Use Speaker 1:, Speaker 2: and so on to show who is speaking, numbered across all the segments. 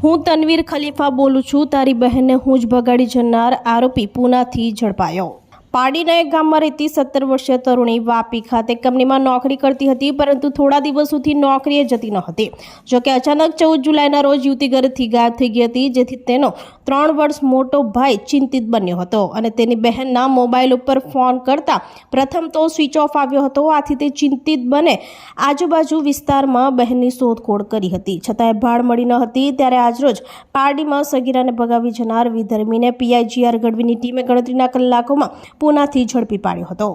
Speaker 1: હું તનવીર ખલીફા બોલું છું. તારી બહેનને હું જ ભગાડી જનાર આરોપી પુનાથી ઝડપાયો. પારડીના એક ગામમાં રહેતી 17 વર્ષીય તરુણી વાપી ખાતે કંપનીમાં નોકરી કરતી હતી, પરંતુ થોડા દિવસોથી નોકરીએ જતી ન હતી. જોકે અચાનક 14 જુલાઈના રોજ યુવતી ઘરેથી ગાયબ થઈ ગઈ હતી, જેથી તેનો 3 વર્ષ મોટો ભાઈ ચિંતિત બન્યો હતો અને તેની બહેનના મોબાઈલ ઉપર ફોન કરતા પ્રથમ તો સ્વિચ ઓફ આવ્યો હતો. આથી તે ચિંતિત બને આજુબાજુ વિસ્તારમાં બહેનની શોધખોળ કરી હતી, છતાંય ભાળ મળી ન હતી. ત્યારે આજરોજ પારડીમાં સગીરાને ભગાવી જનાર વિધર્મીને પીઆઈજીઆર ગઢવીની ટીમે ગણતરીના કલાકોમાં પુનાથી ઝડપી પાડ્યો હતો.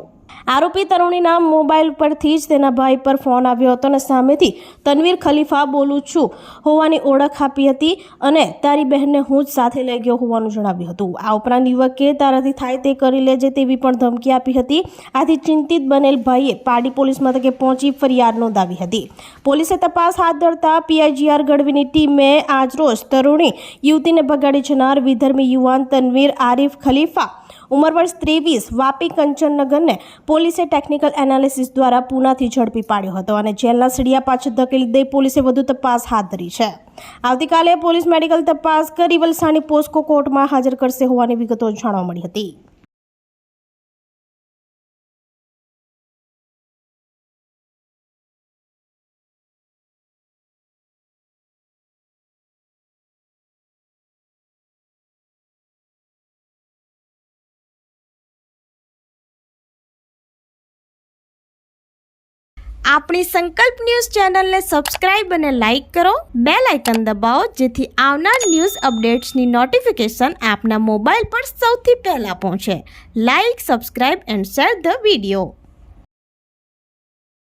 Speaker 1: આરોપી તરુણીના મોબાઈલ પરથી જ તેના ભાઈ પર ફોન આવ્યો હતો અને સામેથી તનવીર ખલીફા બોલું છું હોવાની ઓળખ આપી હતી અને તારી બહેનને હું જ સાથે લઈ ગયો હોવાનું જણાવ્યું હતું. આ ઉપરાંત યુવકે તારાથી થાય તે કરી લેજે તેવી પણ ધમકી આપી હતી. આથી ચિંતિત બનેલ ભાઈએ પારડી પોલીસ મથકે પહોંચી ફરિયાદ નોંધાવી હતી. પોલીસે તપાસ હાથ ધરતા પીઆઈજીઆર ગઢવીની ટીમે આજરોજ તરુણી યુવતીને ભગાડી જનાર વિધર્મી યુવાન તનવીર આરિફ ખલીફા ઉંમર વર્ષ 23 વાપી કંચનનગરને પોલીસે ટેકનિકલ એનાલિસિસ દ્વારા પુનાથી ઝડપી પાડ્યો હતો અને જેલના સળિયા પાછળ ધકેલી દઈ પોલીસે વધુ તપાસ હાથ ધરી છે. આવતીકાલે પોલીસ મેડિકલ તપાસ કરી વલસાડની પોસ્કો કોર્ટમાં હાજર કરશે હોવાની વિગતો જાણવા મળી હતી.
Speaker 2: આપણી સંકલ્પ ન્યૂઝ ચેનલને સબસ્ક્રાઇબ અને લાઇક કરો, બેલ આઇકન દબાવો જેથી આવનાર ન્યૂઝ અપડેટ્સની નોટિફિકેશન આપના મોબાઈલ પર સૌથી પહેલા પહોંચે. Like, subscribe and share the video.